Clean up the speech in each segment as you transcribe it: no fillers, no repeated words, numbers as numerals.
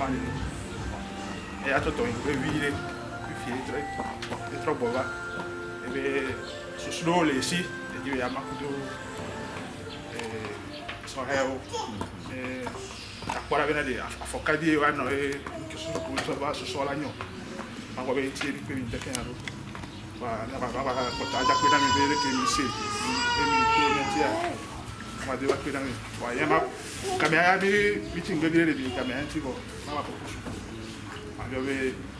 mani e a toto vire fiere e troppo va e su slowly si e di ya makudo so heo akwara bena de afokadi wa no e ke su ko so ba so la nyo ma ko be ti pe mi teke aro ba na ba ko ta ja pe na mi be ke mi se e mi to mi ti a ma de wa pe na mi wa ya ma kamera bi meeting be bi de kamera ti ko ma ko ko ma be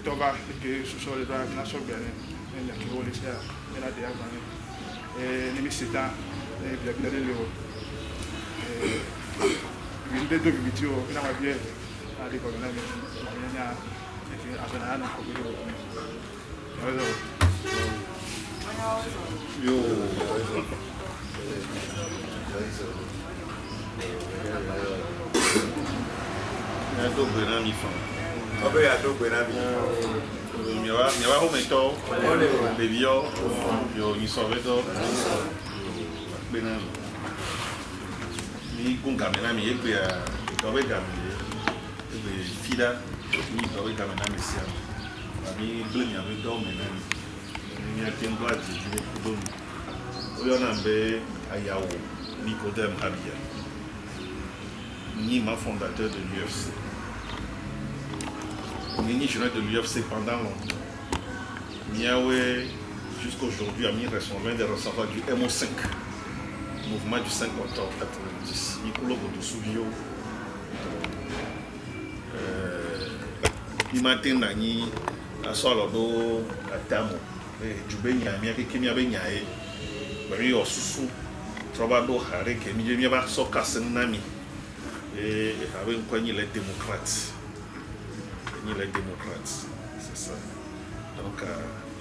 Toba che su sole da na so bene nella che vuole sia nella dia ne mi sita e via via delle o il dedo che mi tio na ma bie a di con na mi nya e che a sana na ko bido ya do bena mi fa Obe ya do bena mi. Miawa hometo, bebio, yo ni soveto, bena mi kun kamera mi ekwe ya dobe kamera, ekwe fida mi dobe kamera mi sia. Mi blemi ave do mena mi atembo ati ni kudo. Oyo na mbe ayawo Nicodème Habia. Ni ma fondateur de l'UFC. Ni journée de l'UFC pendant longtemps. Miawe, jusqu'aujourd'hui, a mis responsable des responsables du MO5, mouvement du 5 octobre 90. Nicolas Boudou-Souvio. Imatin Nani, à Solodo, à Tamo, Djoubenya, Miaki Kimiabenyae, Rio Susu, Trobado Hare, Kemijemiaba Sokasen Nami, et avec un coin les démocrates. Les démocrates, c'est ça. Donc,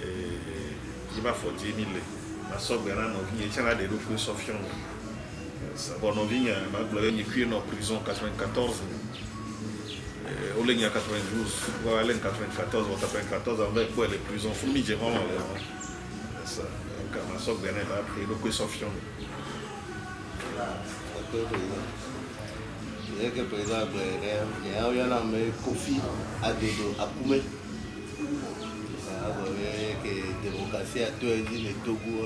il va falloir dire ma soeur Bernard Novi, il y a des refus Sofion. Bon, Novi, ma gloire, il est en prison en 94. Au ligne à 92, on va aller en 94, en 94, avec quoi les prisons, il faut m'y dire vraiment. C'est ça. Donc, ma soeur Bernard va appeler le refus Sofion. Il y a que par exemple, il y a un Kofi Adodo Akume. Il y a que démocratie à tout dit le Togo.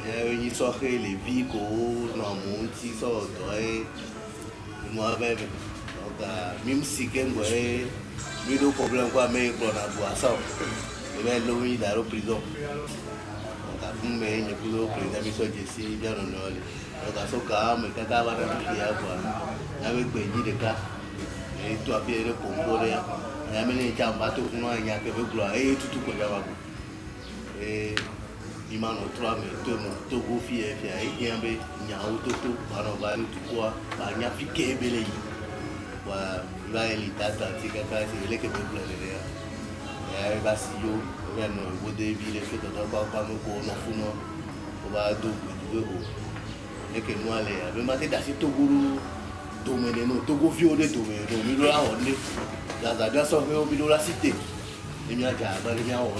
Il y a une sorte de vie qu'on a monté sur le moi-même. Donc, même si quelqu'un a eu des problèmes, mais on a boit ça. Il y a l'homme dans la prison. Donc, à vous, mais il y a plus de président qui sont bien honorés. Donc, à ce cas, mais quand on va réfléchir à quoi, avec des cas, et toi, bien le Congo, il y a des gens qui ont été et tout le monde. Et il m'a dit 3 mais tout le fille et il y a un toto, on va tout quoi, il y a piqué belé. Voilà, il va aller t'attendre, c'est le que me plaît. Il va s'y aller, il va nous aider, il fait de la barbe, on va double. Et que moi, les matin d'assez Togo, domaine, Togo violé, domaine, au milieu de la ronde, la Zadation au milieu de la cité. Les miens qui ont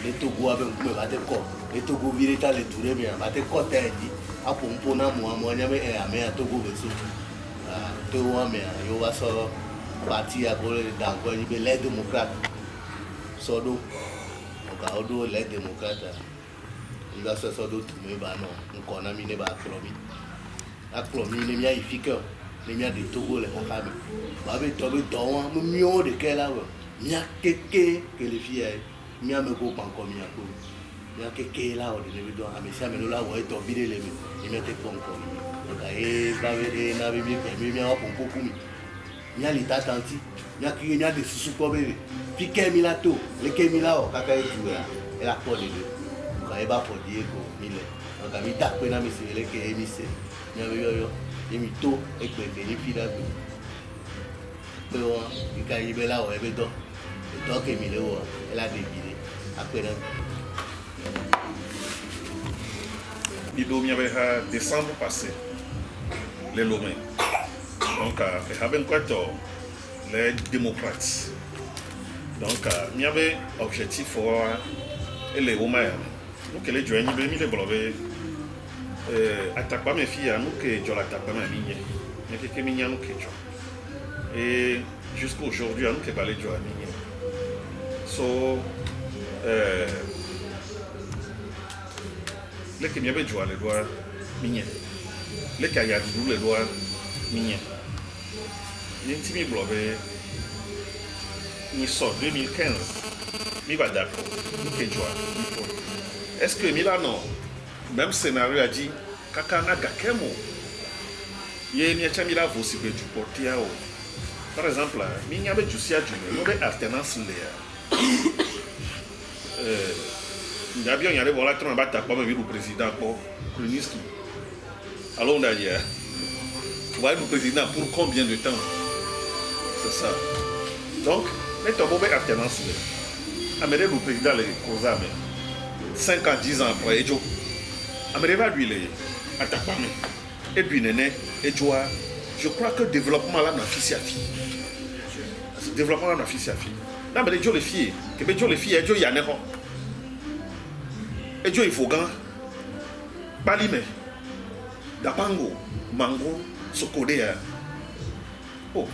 les Togo avec me battre corps, les Togo virés, les tourés, mais battre corps, t'as dit, à Pompona, moi, j'avais un à Togo, Togo, mais il va sortir parti à voler dans les démocrates. Sodo, donc, les démocrates. Il va se sortir d'autres, mais non, on a mis les clomis. La clomis, les miens efficaces, les miens de Togo, les Okabe. Avec Togo, dans un million de quel là, il y a quelqu'un que les filles, il y a me coupe encore, il y a quelqu'un là, on est dans un message, mais là, on est tombé les mains, il mettait pas encore. Donc, il y a des bien, il y a un peu pour il y a l'état attentif, il y a des sous pour bébé. Puis, quel milato, les quel milato, caca est joué, elle a pas les deux. Il va pour dire que donc il tape na misele que émissé nyayo emito et que les filles là donc il caille bela o ebedo donc emile o elle a débile après Bido m'avait décembre passé les Lomé donc avec quoi les démocrates donc il y avait objectif pour les Romains. Nous que les joignent, nous les blobés. Attaque pas mes filles, nous que je l'attaque pas ma ligne. Mais que mes nous que Et jusqu'à aujourd'hui, on ne balé jouer à mini. So, les qui m'avaient joué les doigts mini. Les qui avaient joué les doigts mini. Les petits blobés, ils sortent 2015. Il va d'accord. Il joué. Est-ce que Milano, même scénario a dit, Kakana Gakemo, il y a un Mila aussi du portier. Par exemple, il y a une alternance. Il y a bien un voilà qui n'a pas vu le président pour Kruniski. Alors on a dit, voilà le président pour combien de temps? C'est ça. Donc, mais tu as une alternance. Amener le président les causes 5 ans, 10 ans après, et Amélie lui les attaque. Et puis Néné, et je crois que le développement là n'a fille à fille. Le développement là n'a fille à fille. Là, mais les filles, que les filles, et y a n'est pas. Et il faut gagner. Balime, Dapango, Mango, Sokodea. Oh,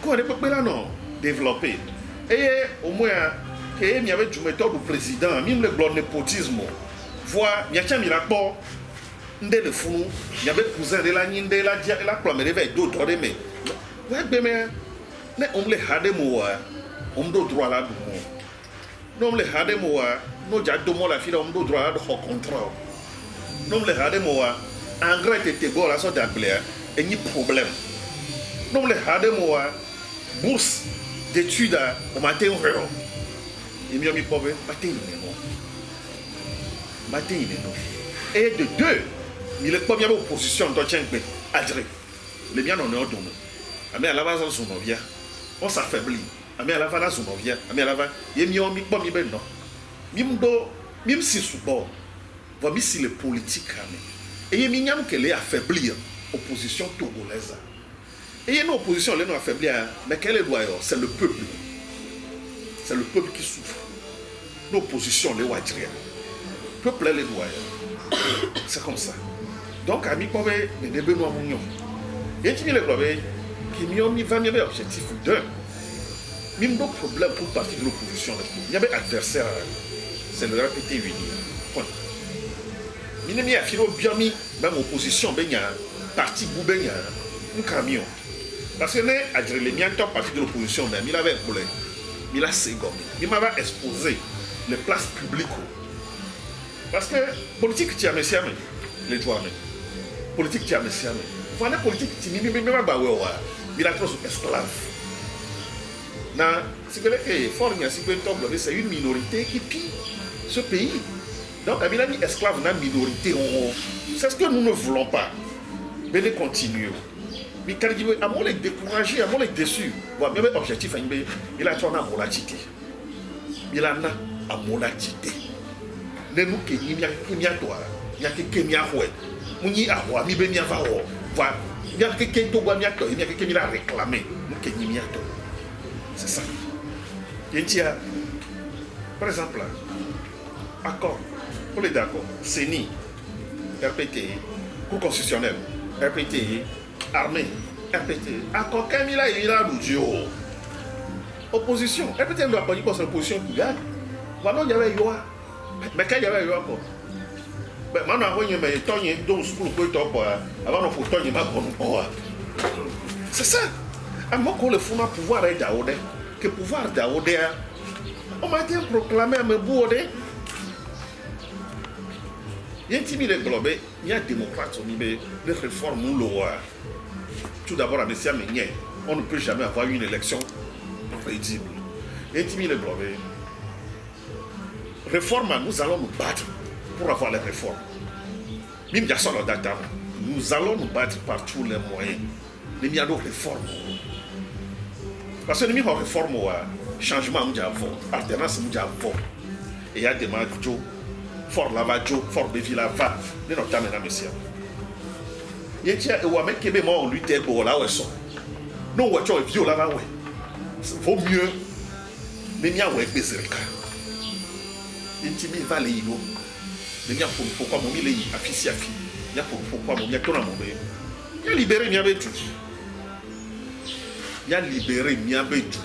quoi, on pas là non développer. Et au moins, il y avait du méthode du président, même le népotisme. Voir, il y a un miracle. Ndé le fou, il y avait cousin de la ninde, la plomberie avec d'autres, mais on les a des mots, on doit droit là, on les a des mots, nous avons la fille, on doit droit de contrat. Nous les a des mots, engrais était bon la sorte d'appeler, et ni problème. Nous les a des mots, bourse d'études au matin, il m'y a mis problème, matin, et de deux, il est pas bien en position de tien à dire. Les biens on est en donné. Mais à la base, on s'affaiblit. Mais à la base, on vient. Mais à la base, il y a mis pas mis ben non. Même si sous bord, voici si les politiques. Et il y a mis que les affaiblir opposition togolaise. Et il y a une opposition, les non affaiblir. Mais quel est le royaume? C'est le peuple. C'est le peuple qui souffre. L'opposition, les Wadjria. Le peuple est les royaumes. C'est comme ça. Donc, à mi-pobe, les débats nous avons. Et tu dis le globe, qui m'y ont mis 20 000 objectifs d'un. Même d'autres problèmes pour partir de l'opposition. Il y avait adversaire, c'est le RPT uni. Point. Il n'y a bien mis, même opposition, ben y a parti ou ben y a un camion. Parce que les miens sont partis de l'opposition, mais il avait un problème. Il a ségomé. Il m'avait exposé les places publiques. Parce que politique, tu as messieurs, les droits. Politique, tu as messieurs. Voilà, politique, tu n'as pas il a trop esclave. C'est une minorité qui pille ce pays. Donc, il a mis esclave dans la minorité. C'est ce que nous ne voulons pas. Mais de continuer. Mais quand il dit, à moi, les découragé, à moi, les déçu. Voilà, même objectif, il a trop à molatité. Il a à molatité. Les nous qui n'y a toi, il y a qui n'y a pas. Il y a quoi, il y a pas. Voilà. Il y a quelqu'un qui a réclamé. Nous qui n'y a pas. C'est ça. Par exemple, accord, on est d'accord, CENI, RPT, Cour constitutionnelle, RPT, armée, RPT, accord, quand il a l'oudio. Opposition, RPT ne doit pas dire que c'est l'opposition qui gagne. Voilà, il y avait Yoa. Mais quand il y avait Yoa, maintenant, il y a 12 pour le temps, avant de faire le temps, c'est ça. À moi, qu'on le fout dans le pouvoir d'Aoudé, que le pouvoir d'Aoudé, on m'a été proclamé à me bourder. Il y a un timide globe, il y a un démocrate, les réformes ou le roi. Tout d'abord, à Messia Ménier, on ne peut jamais avoir une élection prévisible. Il y a un timide globe. Réforme, nous allons nous battre pour avoir les réformes. Même si nous allons nous battre par tous les moyens. Il y a d'autres réformes. Parce que nous avons des réformes, changement, alternance, et il y a des marques, fort lavajo, fort bevilava, nous n'avons jamais monsieur. Il y a des gens qui ont lutté pour la ouest. Nous avons des vieux là-bas. Vaut mieux, mais il y a des gens qui ont valé. Il y a pourquoi mon mille est affiché à fille. Il y a pourquoi mon mille est libéré, il y avait tout. mia libéré mia be du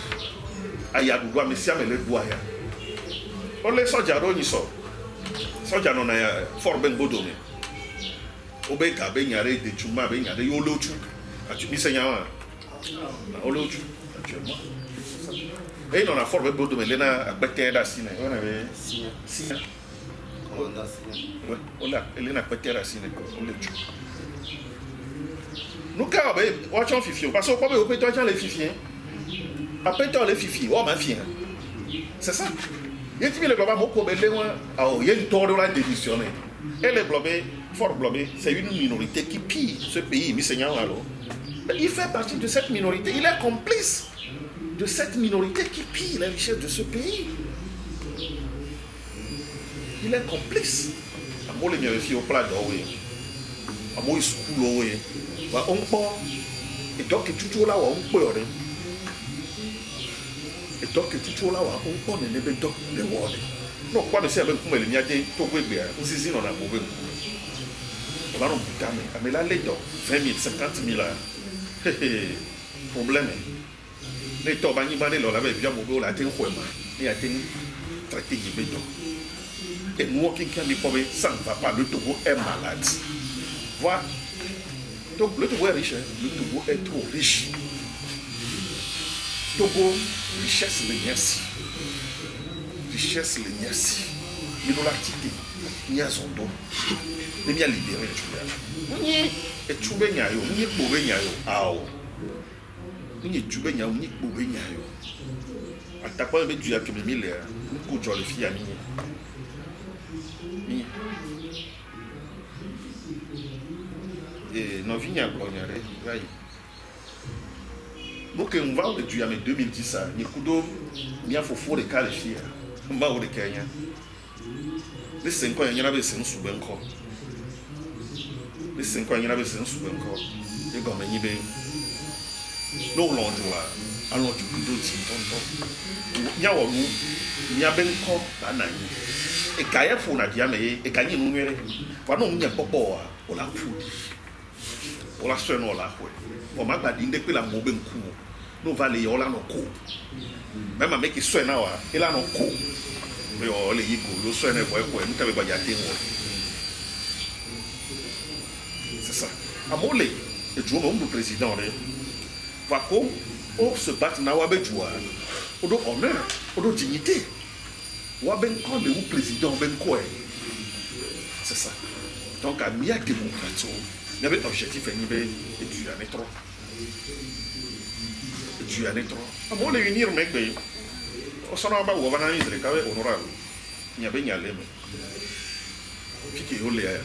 aya du wa mesia me le du aya ole soja ro ni so soja no na for ben bodome obe ka be nyare de chuma be nyare yo lochu atu mi senya wa o lochu actuellement et non a for ben bodome le na agbete da sine ona be sine Commandant Sina. ouais ola ele na agbete da sine ko o lochu nous ka be wa chon fifio parce que ko be o pe to chan le fifien après to le fifi o ma fien c'est ça il dit le global moko be le wa il y a une torde la démissionner et le global fort global c'est une minorité qui pille ce pays mi seigneur alors il fait partie de cette minorité il est complice de cette minorité qui pille la richesse de ce pays il est complice amo le mi fi o pla do we amo school o we wa on po e donc tout là wa on po ore et donc tout là wa on po ne be donc le word no kwa se abe kuma le mi ade to gbe gbe o sisi no na bo be on va non putain mais là les dos 20 000 50 000 problème les to ba ni ba le lo la be bia mo be o la tin ko ma ni a tin traité yi be do et nous quelqu'un dit comme ça ne va pas le Togo est malade voilà donc le Togo est riche le Togo est trop riche Togo richesse le niasi richesse le niasi il nous l'a quitté ni a son dos il y a libéré ni et tu ben yayo ni pour ben yayo ao ni tu ben yayo ni pour ben yayo attaquant be du yakeme mille ko jo le fi ami et non vigna glognare vai donc on va au du 2010 ni kudo ni afofo de qualifier mba o de Kenya les 5 ans yana be sen subenko les 5 ans yana be sen subenko e go menyi be no lonjwa alon tu kudo ti tonto nya wo nu nya benko anani e kaya fo na dia me e kanyi nu nwere wa no nya popo a o la fudi o la so no la ho o ma gba di nde pe la mo be nku no vale o la no ko mema make it so na wa e la no ko me o le yigo lo so na ko e nta be gba ja tin wo c'est ça amole e tu mo président re va ko o se battre na wa be joa o do honneur o do dignité wa ben kon de ou président ben ko c'est ça donc à mia démocratie il y avait objectif et nibe et tu en es trop et tu en es trop amo le unir mec be o sona ba wo bana isre ka we honorable nya be nya leme fiki o le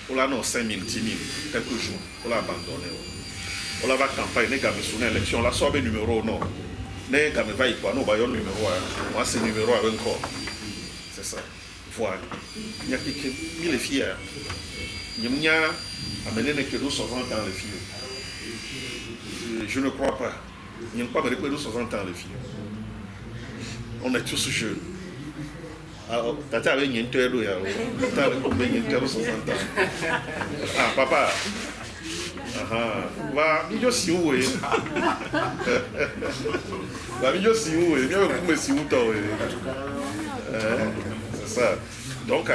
o la no 5 000 10 000 quelques jours on l'a abandonné on la va campagne ne gamme sur élection la sobe numéro non ne gamme va y quoi no ba yo numéro moi c'est numéro encore c'est ça voilà il y a quelques mille filles il y a amené que nous sommes dans les filles je ne crois pas il n'y a pas de que nous sommes dans les filles on est tous jeunes alors tata avait une interro ya tata avait une interro 60 ans ah papa va mi yo si uwe va mi yo si uwe mi yo kuma si uto c'est ça donc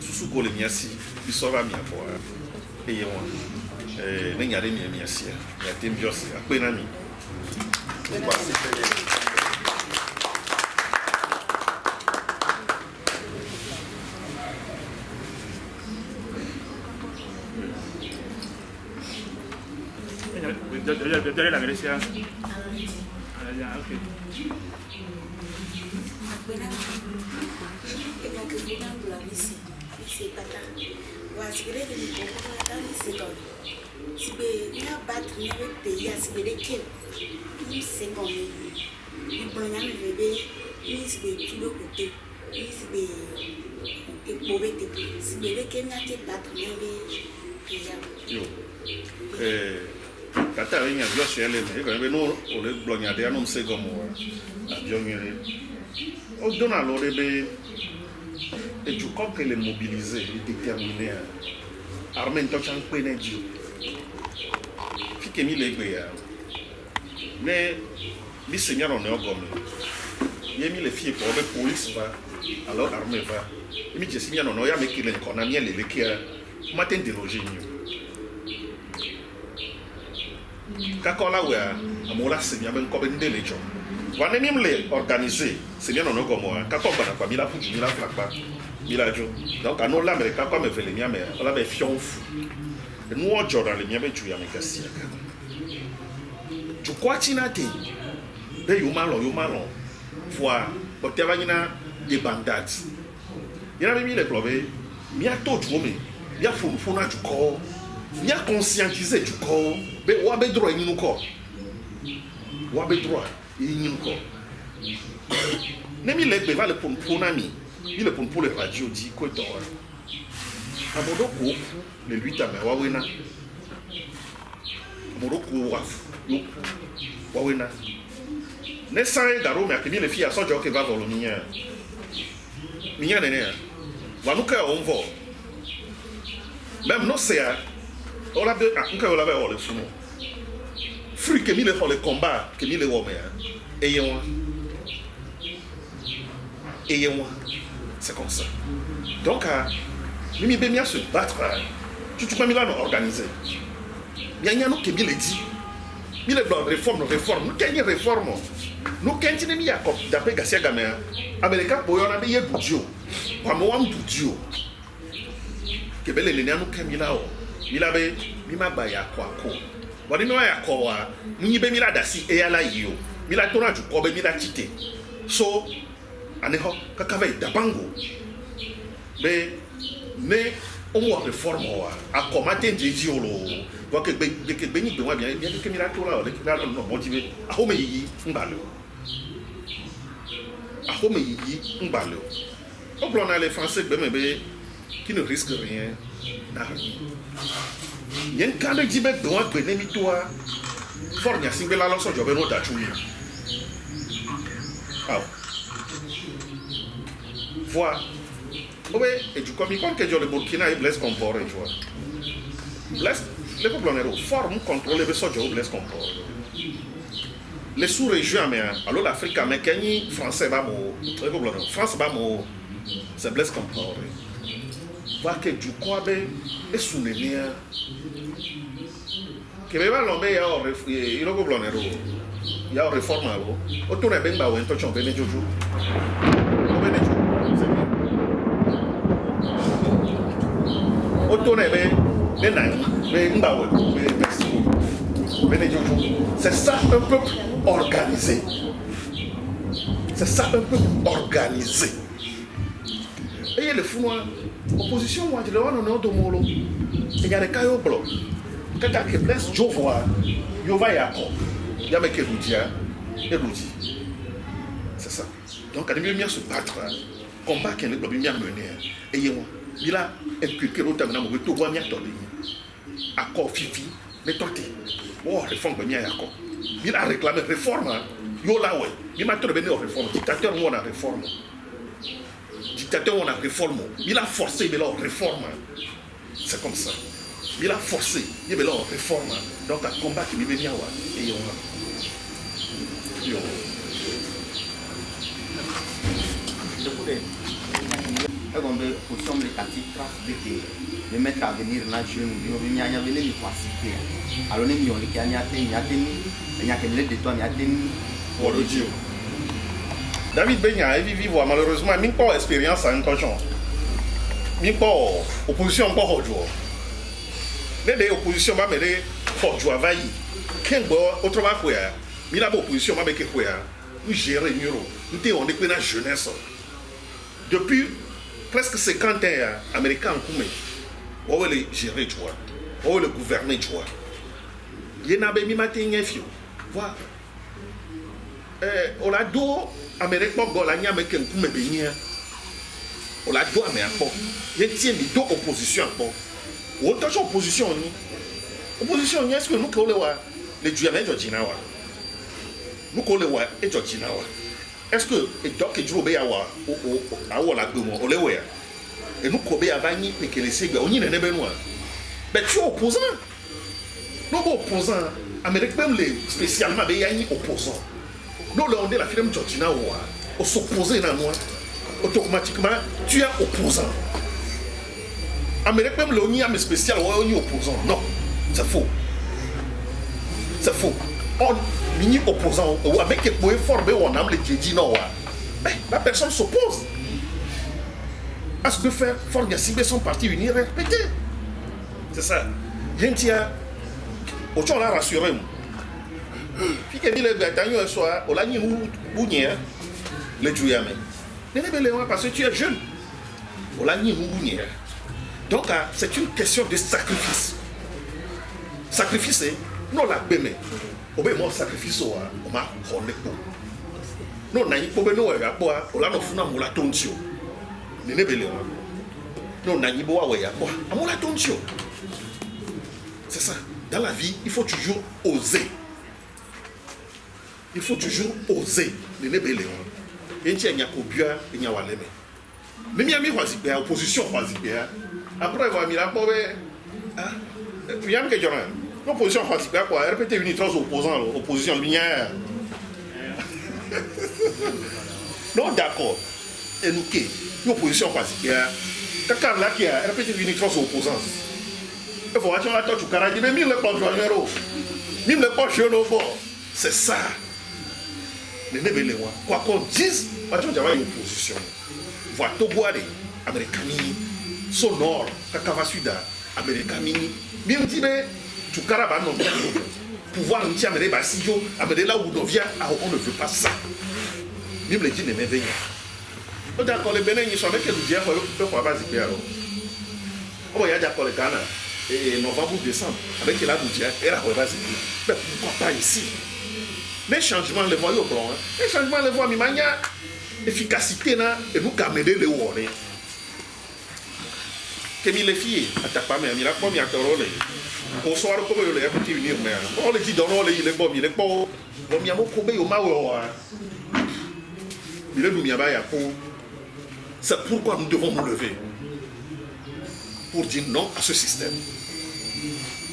susu ko le miasi bi so ba mi afo eye won ne nyare mi miasi ya tem josi ape na mi de la Grecia allá okay Kata wenye avion shele me ko be no o le blognade anom se gomo avion yere o dona lo rebe et tu crois que les mobiliser et déterminer armée to chan pe na ji fike mi le gbe ya ne mi seigneur on est gomme ye mi le fie pour be police va alors armée va mi je seigneur on ya me kile ko na mi le kia matin déloger ni ka ko la wa amola seigneur ben ko be ndele jo wa ne mi le organiser seigneur on gomme ka ko ba na kwa mi la fuji mi la flakpa mi la jo donc anon la me ka ko me vele mi me la be fionfu nous on dans les miens tu ya me kasi tu crois tinate be yo malon fois oteva nyina de bandade yana mi le club mi a to tu me mi a funu na tu ko mi a conscientiser tu ko be wa be droit ni ko wa be droit ni ko ne mi le be va le pour na mi il le pour le radio dit ko to abodoko le 8 ame wawena abodoko wawena ne sai daro me akimi le fia so jo ke va volo minya nene wa nuka onvo même no sea ola de nka ola be ole funo free ke mi le le combat ke mi le wo me eyewa c'est comme ça donc Mimi Bemia se battre. Tu peux me organiser. Il y a nous qui bien le dit. Il est dans réforme. Nous gagnons réforme. Nous gagnons mis à cop d'après Garcia Gamea. Américain pour y en avoir y budget. Pour moi un budget. Que belle les nous gagnons là. Il avait mima baya quoi quoi. Wani mima ya quoi. Nous be mila dasi et ala yo. Mila tona du ko be mila tité. So aneho kakave dabango. Mais mais on va réforme à commander des diolo donc que béni de moi bien que miracle là le non motivé a home yi mbalo au plan les français qui ne risquent rien n'a rien yen quand le dibe doit benemi toi fornia singela lo so jobe no da chumi ah voilà. Oui, et du coup, que le Burkina est Blaise Compaoré, tu vois. Blaise, les peuples forme contrôler les soldats Blaise Compaoré. Les sous-régions, alors l'Afrique, mais Kenya, français, France, c'est Blaise Compaoré. Voir que du coup, les sous-régions, que les Balombé, il y a une réforme, autour de Benba ou un touch en Bénéjoujou. C'est ça un peuple organisé. Et le fou, opposition, moi, je le vois, on est au Domolo. Il y a des cas au bloc. Quelqu'un qui blesse, je vois, il va y avoir. Il y a des gens qui c'est ça. Donc, il y a se battre. Combat qui est le mené. Et il a inculqué l'autre dans le tout bois accord fifi mais torté réforme bien accord il a réclamé réforme yo là ouais il m'a trouvé une réforme dictateur on a réforme il a forcé il a réforme c'est comme ça il a forcé il a réforme donc un combat qui vient et yo de position de de mettre à venir la jeune il y a venir les participer alors les millions qui y a de toi pour le Dieu David Benya vivre malheureusement même pas expérience en cochon même pas opposition pas aujourd'hui les oppositions va mêler pour jouer vaille quel bon autrement quoi mais la opposition va avec quoi nous gérer mieux nous on est la jeunesse depuis presque 50 ans américains on va les gérer tu vois on va les gouverner tu vois il y en a bien matin fio voilà on a deux américains pour la niame que nous bien on a deux américains il y a deux oppositions pour autant opposition est-ce que nous collons les diamants de Jinawa nous collons et de Jinawa est-ce que et donc que Joe Beawa ou la gomo olewe et nous kobe avani et que les sega on y n'est pas noir mais tu es opposant nous opposant Amérique même les spécialement il y a un opposant. Nous là on est la firme Georgina Oua, on s'oppose à moi, automatiquement tu es opposant. Amérique même le on y a mais spécial on est opposant. Non, c'est faux. C'est faux. On mini opposant ou avec qui pouvait former on a les dit non. La personne s'oppose. À ce que faire former son parti uni répété. C'est ça. Gentia au chon la rassuré. Puis que dit le gagnant soir, on l'a ni bougné le jouyame. Ne pas parce que tu es jeune. On l'a ni bougné. Donc c'est une question de sacrifice. Sacrifice, non la bémé. Au bémé sacrifice on m'a honné pour. Non na yipo be no ya boa, on l'a no funa mola tontio. Ne belé. Non na yibo wa ya boa, amola tontio. C'est ça. Dans la vie, il faut toujours oser. Il faut toujours oser. Ne belé. Et tu as kobia et nya waleme. Mais mi ami wazipe opposition wazipe. Après va mi la bobe. Ah, tu yam que jona. L'opposition wazipe quoi, répéter une trois opposants, opposition lumière. Non d'accord. Et nous qui l'opposition wazipe. Kakar là qui a répété une trois opposants. Il faut attendre la touche au Canada, mais mille pas joyeux. Mille pas joyeux. C'est ça. Quoi qu'on dise, il y a une opposition. Voilà, Togo, Américains, Sonore, Kakava Suda, Américains, bien dit, tu carabas non pouvoir nous dire, mais là où on vient, on ne veut pas ça. Même les dînes ne m'éveillent. D'accord, les Bénin, ils sont avec les dieux, on va pas y faire. On va y aller d'accord, les Ghana, et novembre ou décembre, avec la Doudia, et la Reba, mais pourquoi pas ici? Les changements, les voyons au plan. Les changements, les voyons, mais il y a efficacité, et nous cameder les warnings. Que les filles, attaquent pas, mais il a pas mis à te rôler. Au soir, comme il est petit venir, mais on les dit dans l'eau, il est bon, il est bon. Bon, il y a beaucoup de maoua. Il est nous, il y a pour. C'est pourquoi nous devons nous lever. Pour dire non à ce système.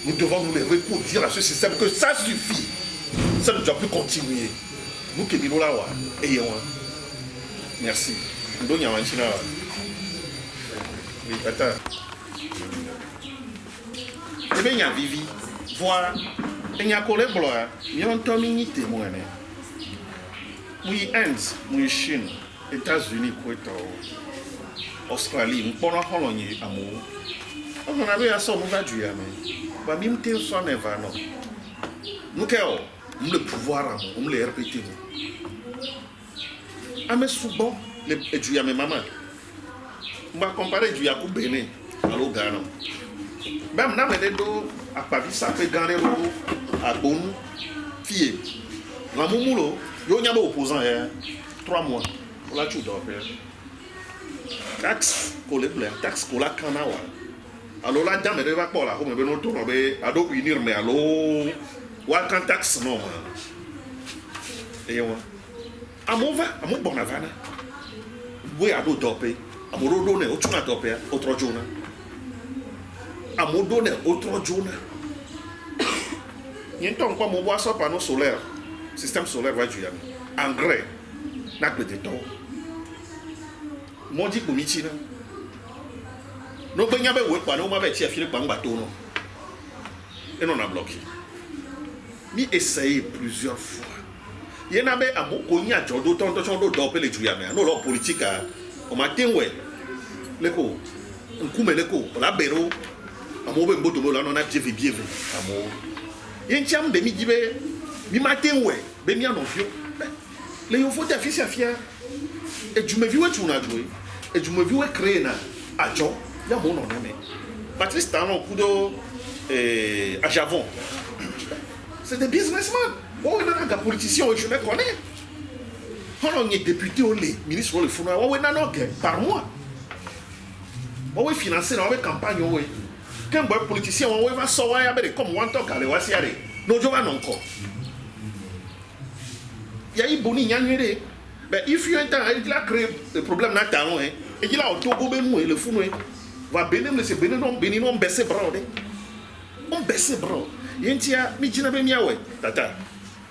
Nous devons nous lever pour dire à ce système que ça suffit. Ça ne doit plus continuer. Nous qui sommes là, et merci. Nous sommes là. Oui, attends. Eh bien, il y a Vivi. Voilà. Il y a un collègue, il y a un témoin. Oui, Inde, oui, Chine, États-Unis, Australie, nous avons un amour. On avait un son, nous avons dit, mais même si on s'en est va, non. Nous avons le pouvoir, on le répéter. Mais souvent, les Dieu, mes mamans. On va comparer Dieu à Bénin, à l'Oghana. Même dans les deux, à Paris, ça peut gagner à Bon, fille. La Moumoulo, il y a un opposant, 3 mois. On l'a tout d'offert. Taxe, taxe, qu'on l'a canawa. Alors là, dame, elle va pas là, on va nous tourner, à dos unir, mais alors. Ou taxe non. Et on a mon va, à mon bon avana. Oui, à dos dopé. À mon donné, au tuna dopé, autre jour. À mon donné, autre jour. Il y a un temps quoi, mon bois sur panneau solaire. Système solaire va du engrais. N'a que des temps. Mon dit pour mitina. Nous ben yabe ouais pas, nous m'avait tiré filer par un bateau non. Et non a bloqué. Mi essayé plusieurs fois. Il y en avait à mon cognac, d'autant de doper les tuyamé. Non, leur politique, au matin, ouais. L'écho, on coupe l'écho, on a béro. À mon bon boto, on a bien vu. À mon. Il y a un tiam de midi, mi matin, ouais. Ben, bien non, vieux. Les enfants d'afficher à fier. Et tu me vis où tu as joué. Et tu me vis où créer à John. Il y a mon nom, mais. Patrice Talon, coup de. À Javon. C'est des businessmen. Oh, il y a des politiciens, je les connais. On est député, on est ministre, on est fourni. Oh, oui, non, par mois. Oh, oui, financé dans la campagne. Oui. Quand un politicien, on va sortir comme on entend quand on va s'y aller. Non, je vais non encore. Il y a eu Boni Nyanyere. Mais il fut un temps, il a créé le problème dans le talon. Et il a autogobé nous, le fou. Va bénir, c'est bénir, on baisse bras. On baisse bras. Yentia, mi jina be miawe. Tata,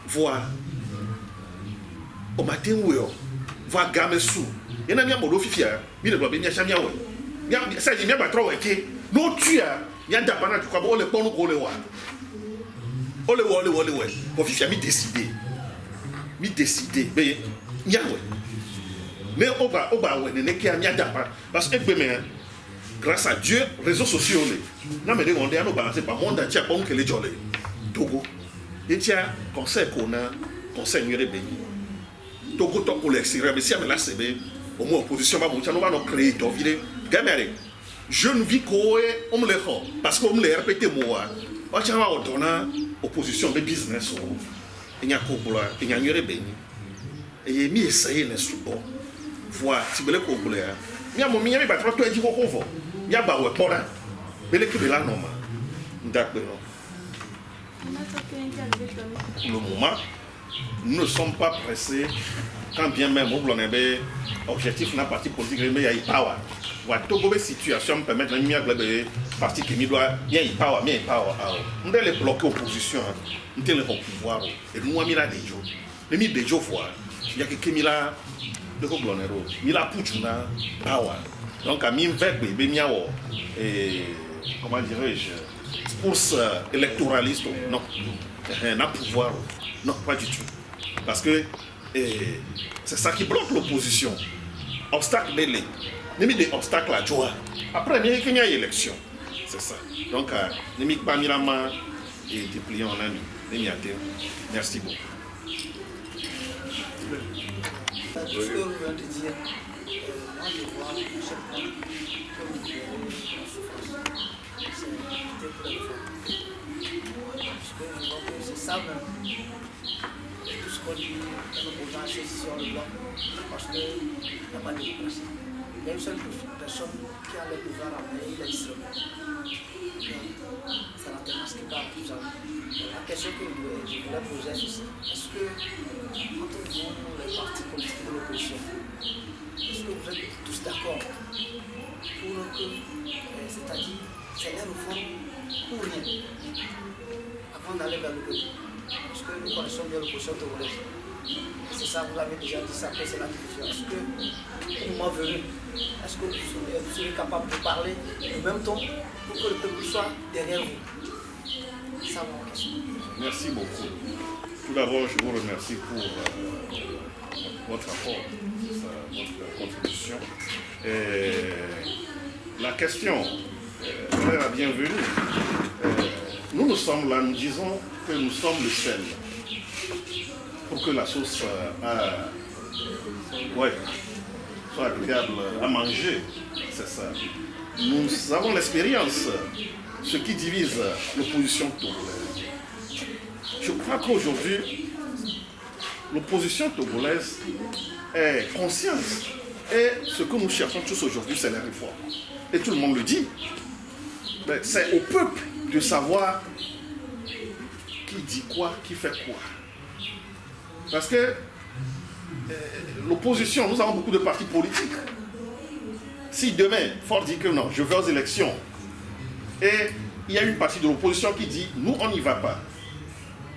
voa. O matin weo. Voa game sou. Yena mi amodo fifia. Mi le blobe mi acha miawe. Ça dit, mi abatro weke. No tua. Yanda bana tu kwa bo le ponu ko le wa. Ole wa. Ko fifia mi décider. Mi décider. Be miawe. Mais oba ouais ne qui a mis à parce que grâce à Dieu réseaux sociaux non mais on est à nous balancer par monde entier pour que les gens Togo et tiens conseil qu'on a conseil mieux béni Togo to pour l'extérieur mais si on là c'est au moins opposition va nous créer ton ville gamere je ne vis quoi on me le fait parce qu'on me le répété moi on tient à donner opposition de business il y a quoi pour là il y a mieux béni et mi essayer ne support voix si vous voulez qu'on voulait mi a mon mi ba trop eji ko vo mi a ba we pora bele ke la normal d'accord pour le moment nous ne sommes pas pressés quand bien même on blonné objectif na parti politique mais il y a power wa Togo be situation permettre na mi a globe parti qui mi doit il y a power on doit les bloquer opposition on doit les pouvoir et nous mi la dejo le mi dejo voir il y a que mi la de Koblonero, il a Pouchuna, Power. Donc, à mi-vec, comment dirais-je, course électoraliste, non. N'a pouvoir, non, pas du tout. Parce que c'est ça qui bloque l'opposition. Obstacle délai. N'est-ce pas des obstacles à joie. Après, il y a une élection. C'est ça. Donc, n'est-ce pas Mirama et déplié en ami. Merci beaucoup. Ce que vous venez de dire, moi je vois chaque fois comme une souffrance. C'est pour les femmes. Parce que je vois que c'est ça même. Tout ce qu'on dit, nos opposants sur le blanc, parce qu'il n'y a pas de démocratie. Il y a une seule personne qui a le pouvoir à mener, il est Israël. C'est la tendance qui parle tout ça. La question que je voulais poser, c'est est-ce que, entre vous, les partis politiques de l'opposition, est-ce que vous êtes tous d'accord pour que, c'est-à-dire, c'est la réforme ou rien, avant d'aller vers le peuple? Parce que nous connaissons bien l'opposition togolaise. C'est ça, vous l'avez déjà dit, ça, c'est la division. Est-ce que, au moment venu, est-ce que vous serez capable de parler du même ton pour que le peuple soit derrière vous? Ça, mon question. Merci beaucoup. Tout d'abord, je vous remercie pour votre apport, votre contribution. La question est la bienvenue. Nous sommes là, nous disons que nous sommes le sel pour que la sauce soit agréable à manger. C'est ça. Nous avons l'expérience, ce qui divise l'opposition togolaise. Je crois qu'aujourd'hui, l'opposition togolaise est consciente. Et ce que nous cherchons tous aujourd'hui, c'est la réforme. Et tout le monde le dit. Mais c'est au peuple de savoir qui dit quoi, qui fait quoi. Parce que l'opposition, nous avons beaucoup de partis politiques. Si demain, Ford dit que non, je vais aux élections, et il y a une partie de l'opposition qui dit, nous, on n'y va pas.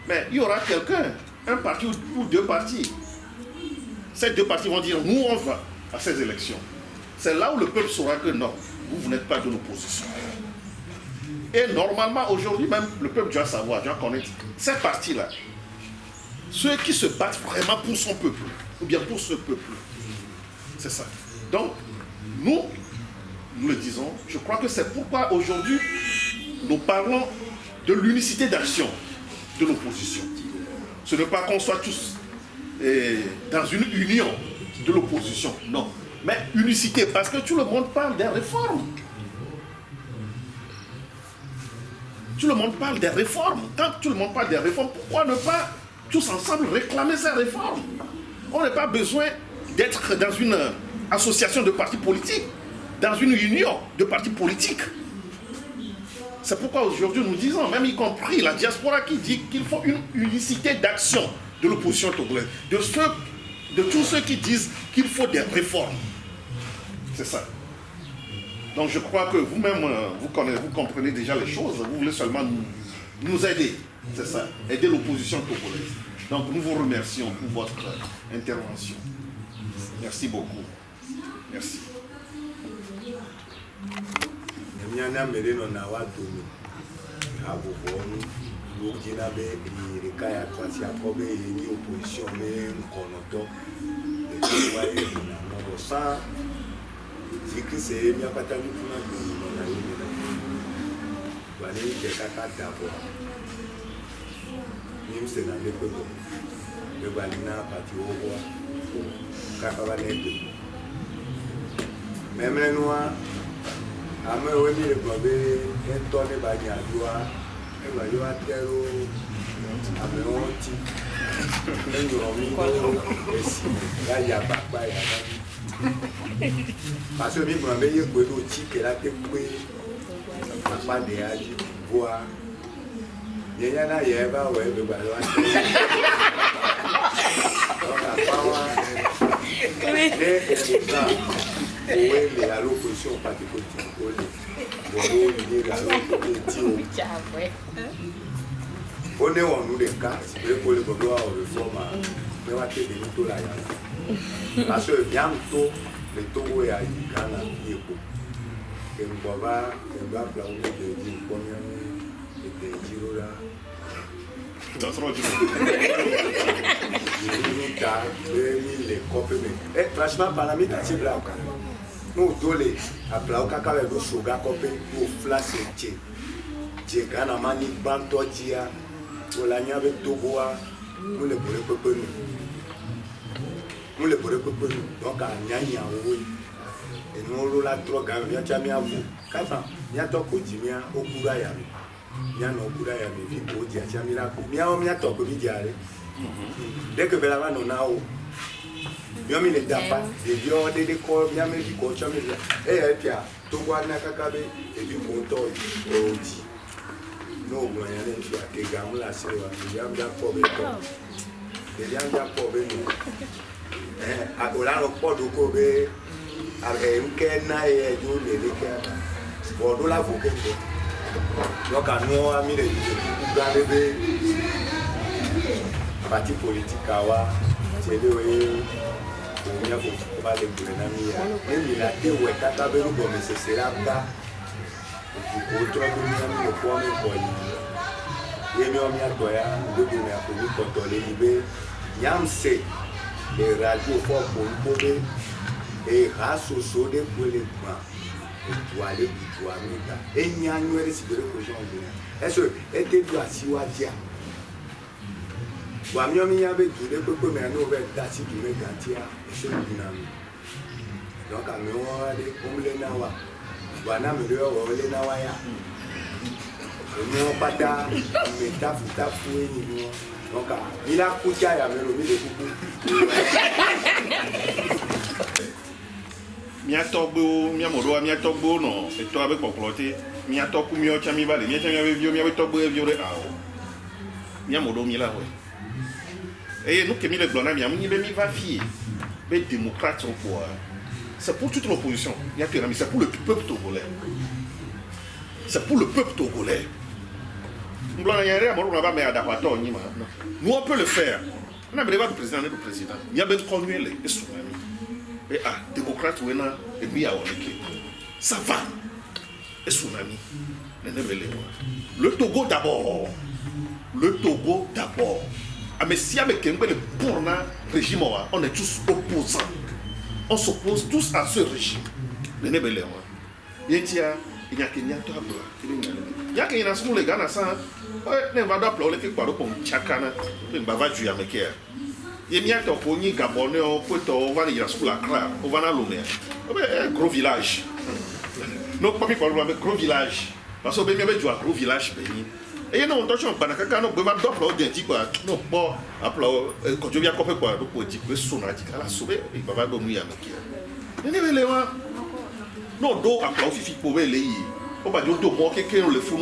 Mais il y aura quelqu'un, un parti ou deux partis. Ces deux partis vont dire, nous, on va à ces élections. C'est là où le peuple saura que non, vous n'êtes pas de l'opposition. Et normalement, aujourd'hui même, le peuple doit savoir, doit connaître ces partis-là. Ceux qui se battent vraiment pour son peuple, ou bien pour ce peuple. C'est ça. Donc, nous le disons, je crois que c'est pourquoi aujourd'hui, nous parlons de l'unicité d'action de l'opposition. Ce n'est pas qu'on soit tous dans une union de l'opposition, non. Mais unicité, parce que tout le monde parle des réformes. Tout le monde parle des réformes. Quand tout le monde parle des réformes, pourquoi ne pas tous ensemble réclamer ces réformes? On n'a pas besoin d'être dans une association de partis politiques, dans une union de partis politiques. C'est pourquoi aujourd'hui nous disons, même y compris la diaspora qui dit qu'il faut une unicité d'action de l'opposition togolaise, de tous ceux qui disent qu'il faut des réformes. C'est ça. Donc je crois que vous-même, vous comprenez déjà les choses, vous voulez seulement nous aider. C'est ça, aider l'opposition togolaise. Donc nous vous remercions pour votre intervention. Merci beaucoup. Merci. Nyana mereno na watu abuvonu lukina be irika ya twasi akobe ni opposition me mkonoto wa ile na no sa zikise mi akata mi kuna na ile na wale ke kaka dabo ni mse na le kwego le balina pati owa kaka balete memre noa ame wo mi le gblɔ be etɔ ne ba nya doa eva yo atero amewo ŋuti enyrɔ mi ɖo esi ya ya gbagba ya ba parce que mi gblɔ be ye gbe ɖo tsi ke la te kpe akpa ɖea dzi voa ye nya na ye va wɔ ebe gba yo atero akpa wa ne ekeka owe le la l'opposition parti politique ole bon le la l'opposition on est on nous les cas c'est pour le pouvoir réforme mais va te venir tout là parce que bientôt le Togo est à Ghana yeko que on va plan de dire combien de giro là franchement par la mise à table nous dole applaud kaka le soga copé pour flash tché Ghana mani banto dia pour la nya avec Togoa nous le pour donc à nyanya oui et nous la trop gamme ya chamia vous kasa nya to ko jimia okura ya mi no okura ya mi ko dia chamira ko mia to ko bi diare dès que bela va no nao mi le dapa de dio de ko mia me di ko chamira pia to gwa na kakabe e bi ko to o ti no gwa ya le pia ke gamu la sewa ya mja ko be to de ya mja ko be no agola no po do ko be nke na ye jo le ke bodo la vo ke donc à nous ami les grands be parti politique awa c'est le on y a beaucoup pas de gouvernement ya et il a été ouais kaka be lu comme c'est cela ba autre gouvernement le point mais quoi et mi on y a doya de me a pour contrôler ibe yamse les radios fort pour le et raso de pour les points pour aller pour amiga et nyanyo esi de projet on est-ce était doit si wa dia wa mi o mi yabe du de pepe me no be dati du me gantia e so dinami donc a mi won ade kumle na wa na mi le o le na wa ya mi o pada mi tafu ni donc il a kutia ya me lo mi de kuku miatɔgbewo miamoɖoa miatɔgbewo nɔ etɔ abe kpɔkplɔ te miatɔku miawo tsa mi va le miatsɛ miabe viwo miabe tɔgbeviwo ɖe awɔ miamoɖo mi la wɔe eye nu ke mi le gblɔ na miamu nyi be mi va fie be démocrate kpoa c'est pour toute l'opposition miatɔ na mi c'est pour le peuple togolais c'est pour le peuple togolais ngblɔ na nyɛ ɖe ameɖo na ba me adaxɔatɔ nyi ma nous on peut le faire na be ɖe va du président ne du président miabe ŋkɔ nyuie le esu na mi. Et démocrate wena et puis à ça va et tsunami le Togo d'abord mais si avec un peu pour le régime on est tous opposants on s'oppose tous à ce régime il y a Kenya il y a Kenya sur les gars ça ne va pas pleurer que quoi donc chacun ne va pas jouer avec elle il y a un peu de Gabonais, on va aller sur la Cra, on va aller à gros village. Non, pas un gros village. Parce que bien jouer gros village béni. Et non, attention, pas na non, pas d'offre de dit quoi. Non, bon, après quand je viens couper quoi, donc on dit que son a dit qu'à la sauver, il va pas dormir avec elle. Ne non, do après fifi pour les on va dire do bon quelqu'un le fou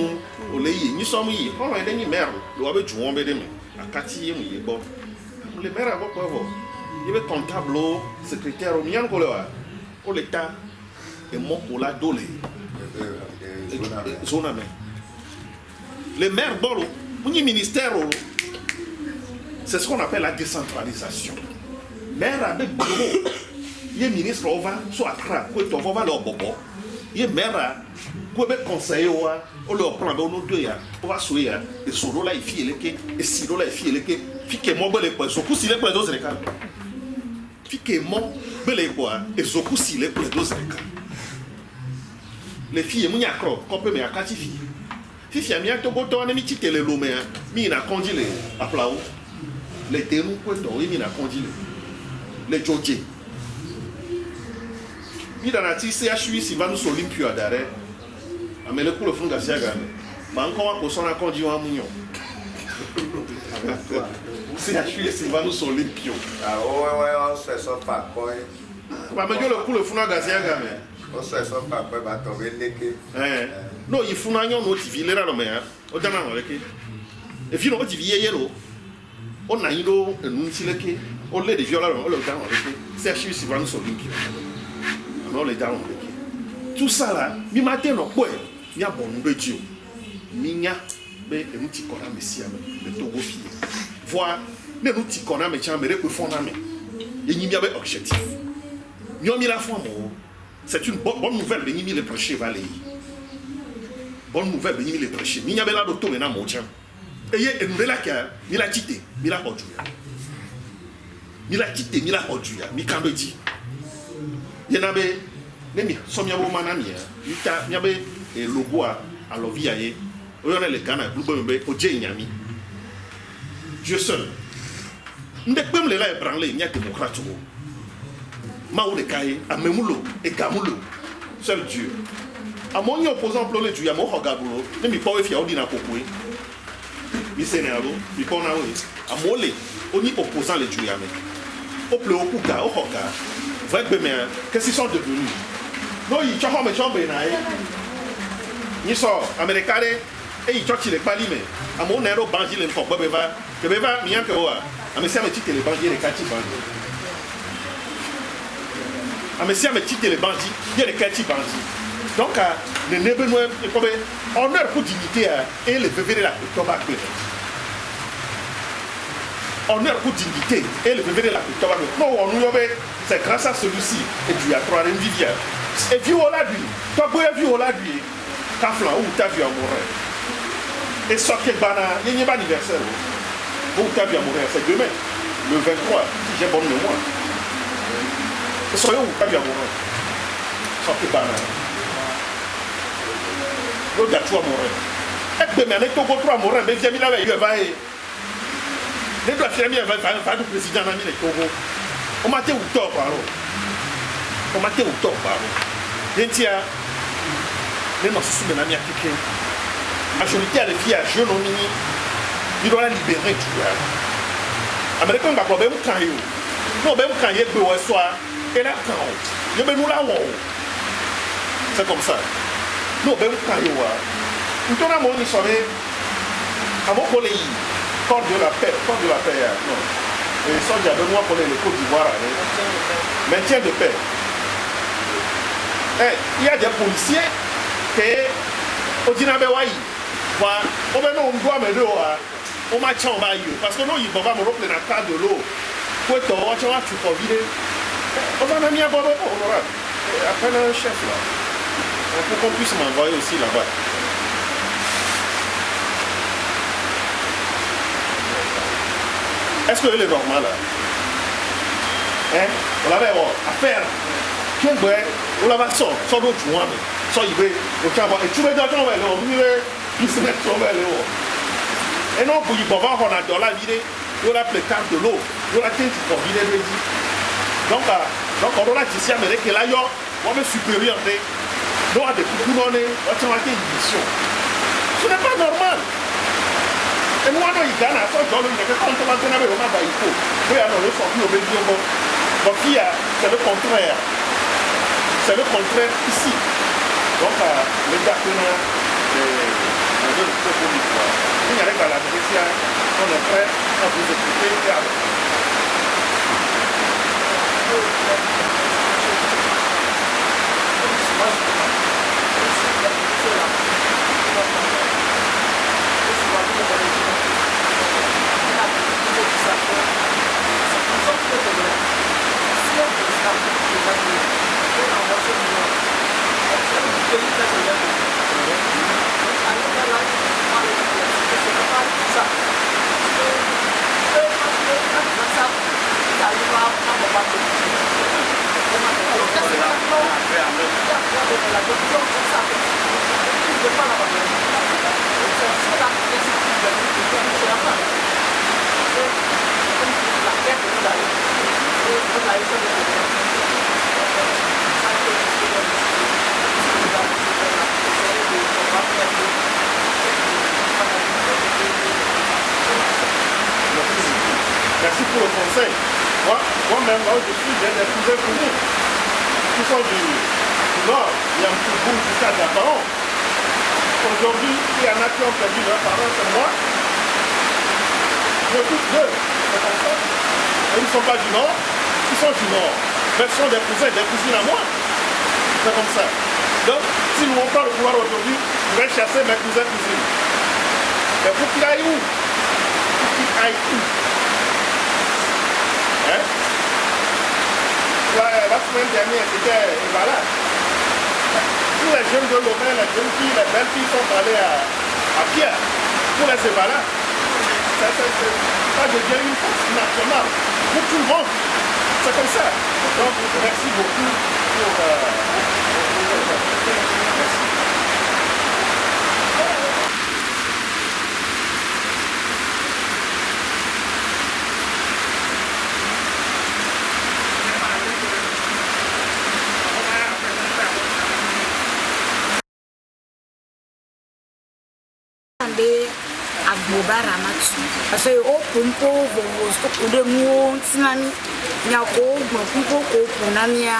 on les ni sommes y, on va donner merde, doit être joué en bédem. À quartier mon bon. Les maires avant quoi il y avait comptable secrétaire au mien pour l'état et mon pour la dole zone Les maires, bon, le ministère, c'est ce qu'on appelle la décentralisation. Maire avec bureau, il est ministre, on va soit Accra, on va leur bobo. Il est maire, on va conseiller, on leur prend, on va souiller, et sur là, il fait et si là, il fait mon bel époux, so si les pour les deux écarts. Fique mon bel époux, et so si les pour les deux écarts. Les filles, il y a qu'on peut me acatifier. Si a mis un togo, on a mis les lomé, il a condilé à plat. Les ténous, il a condilé. Les Djodjé. Il a dit CHU, si va nous sur l'Olympio à Daré. Mais le coup, le fond de la Siagame. Mais encore un son à conduire en mignon. CHU, si va nous sur l'Olympio. Ah ouais, on se fait ça par quoi. Mais le coup, le fond de la Siagame. On se fait ça par quoi, va tomber l'équipe. Non, il faut n'ayons nos TV, les ralomés, au Dana, et puis on TV yellow. On a eu un sileke, on l'a des violents, on l'a dans le CHU, si va nous sur l'Olympio. On l'a dans le tout ça là, mi matin, non, ouais, il y a bon de Dieu. Minya, mais un petit qu'on a messia, le Togo fille. Voir, mais un petit qu'on a mes chambres, que fond à mes. Et il y a un objectif. Nous avons mis la foi, c'est une bonne nouvelle, mais il y a les prêchés valés. Bonne nouvelle, mais il y a les prêchés. Il y a là d'autres, mais mon chien. Et il y a une nouvelle qui a quitté, il a produit. Il a quitté, il a produit, il a dit. Il y en avait, mais somme yabo manami, il y avait le logo à l'oviaye, il y en a les Ghana, au Djeyami. Dieu seul. Nous ne pouvons pas les ébranler, il y a démocrate. Mao de Kaye, à Memulo et Kamulo, seul Dieu. À mon opposant pour le Dieu, à mon Hogabulo, ne m'y pas fier au dîner pour couper. Mi Sénéalo, mi Pona, à Molé, on y opposant les Dieu. Au plus au Kuka, au Hoga. Qu'est-ce qu'ils sont devenus? Non, ils sont en chambre. Ils sont américains et ils sont les palimés. À mon aéro, bandit les faux. Bébéva, bien que moi. À mes amis, les bandits, les quartiers bandits. À mes amis, les bandits, il y a les quartiers bandits. Donc, les nébenois, honneur pour dignité et les bébés là, tobac. Honneur pour dignité et le bébé de la culture. Non, on nous avait, c'est grâce à celui-ci. Et tu as trois rivières. Et puis on l'a dit. Toi, vous avez vu, on l'a dit. Kafla, où tu as vu à mourir. Et ce qui est banal, il n'y a pas d'anniversaire. Où tu as vu à mourir, c'est demain, le 23, si j'ai bonne mémoire. Et soyez où tu as vu à mourir. Ce qui est banal. L'autre a tout à mourir. Et demain, les Togo trois mourir, mais viens, il avait eu un vaille. Les deux affirmés avaient fait le président dans les Togo. On m'a dit où tort par là. On m'a dit où tort par là. Les tiens, les gens se souviennent de l'Amérique. La majorité des filles à jeunes, ils doivent la libérer. Les Américains ne vont pas quand ils non, même quand ils sont au soir, et là, quand ils sont là, c'est comme ça. Non, même quand ils sont là. Nous avons dit à mon collègue. Corps de la paix, non. Et ça, il y a de moi pour les Côte d'Ivoire. Maintien de paix. Il y a des policiers qui, au Dinabewaï, on doit me dire, on m'a tient au baillot. Parce que nous, ils vont me reprendre la carte de l'eau. Pour être au roi, tu peux vider. On va m'amener à Bobo, honorable. Appelle un chef là. Pour qu'on puisse m'envoyer aussi là-bas. Est-ce que c'est normal là? On avait affaire. Quel vrai? On l'avait sorti, sans d'autres joints. Sans y aller. Et tu veux dire qu'on va aller, il se met sur le haut. Et non, pour y boire, on a dans la vidéo, on a le carte de l'eau, on a tenu pour vider le dit. Donc, on a ici à Amérique, là, on est supérieur. On a des coups, on a une mission. Ce n'est pas normal. Et nous, on a eu Ghana, quand on a c'est le contraire. C'est le contraire ici. Donc, les gars, il y a la on est prêt à vous écouter. ça. Merci pour le conseil. Moi-même, là où je suis, j'ai des cousins connus qui sont du nord, il y a un petit bout jusqu'à Daparon. Aujourd'hui, il y en a qui ont perdu leurs parents, c'est moi. Je touche d'eux, c'est comme ça. Et ils ne sont pas du nord, ils sont du nord. Mais ce sont des cousins, des cousines à moi. C'est comme ça. Donc, si nous n'avons pas le pouvoir aujourd'hui, je vais chasser mes cousins, cousines. Mais pour qu'il aille où? Pour qu'il aille où? Hein? La semaine dernière, c'était voilà. Tous les jeunes de Lomé, les jeunes filles, les belles filles sont allées à Pierre pour les Évalas. Ça devient une force nationale pour tout le monde. C'est comme ça. Donc, merci beaucoup pour... merci. Agbobara matu parce que o pompo vovo sto de mu tinami nya ko gbo pompo ko punamia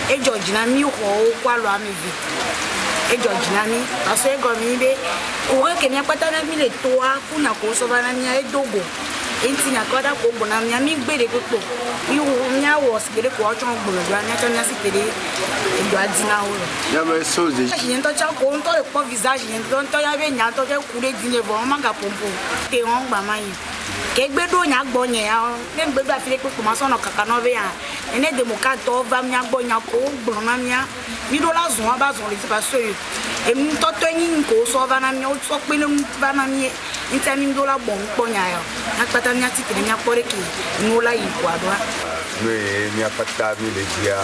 e George na mi ho kwa lo amevi e George na mi parce que go mi be o ke mi apata na mi le toa kuna ko so bana mi e dogo enti na ko da ko gbo na mi gbere popo mi wo nya wo sigere ko ochon gbo do anya to nya sikere e do adina o ya me so de yen to cha ko to le po visage yen to ya be nya to je kure dine bo ma ga pompo ke won gba mayin ke gbedo nya gbo yen ya ne gbedo afile pe ko ma so no kaka no be ya ene de mo ka to va nya gbo nya ko gbo na mia mi do la zon ba zon le ti parce que e mi to to yin ko so va na mi o so pe le va na mi nta mi do la bon po nya ya na pata nya ti kire nya pore ki no la yi kwa do we mi apata mi le dia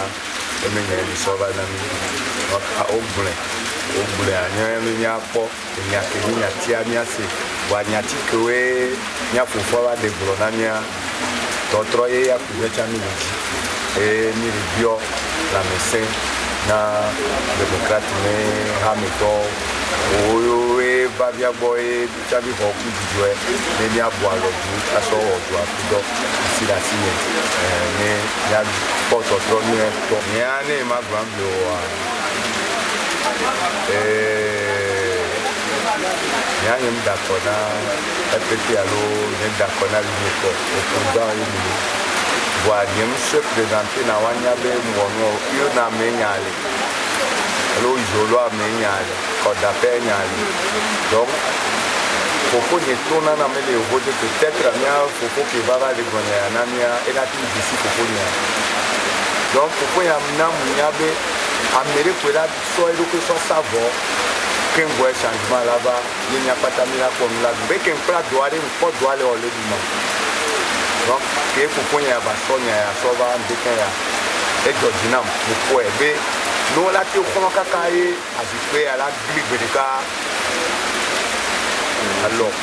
e me nya ni so ba na mi o gbule anya mi nya po nya ke nya ti anya se wa nya ti koe nya fofo wa de bro na nya to tro ye ya ku cha mi e mi bio la mesen na democrate me ha mi to o e ba bia boy cha bi ho ku juwe ne nya bo alo du aso o du afido si la si ne ya po to tro ni to nya ne ma gbambo wa ya yem dakona epeti alo ne dakona ni ko o kuda ni wa yem se présenter na wanya be mwono yo na menyale alo izolo amenyale ko da penyale donc faut que tona na mele vote peut-être mia faut que baba de gonya na mia et la tin d'ici faut nya donc faut ya na munyabe amere ko la so e ko so savo ken boy changement là-bas il n'y a pas tamila comme là be ken pra doare ko doale o le duma donc ke faut ya ba so nya ya so ba ndeke ya e dodinam ko e be no la ti ko kaka e asipe ala gligbe de ka alors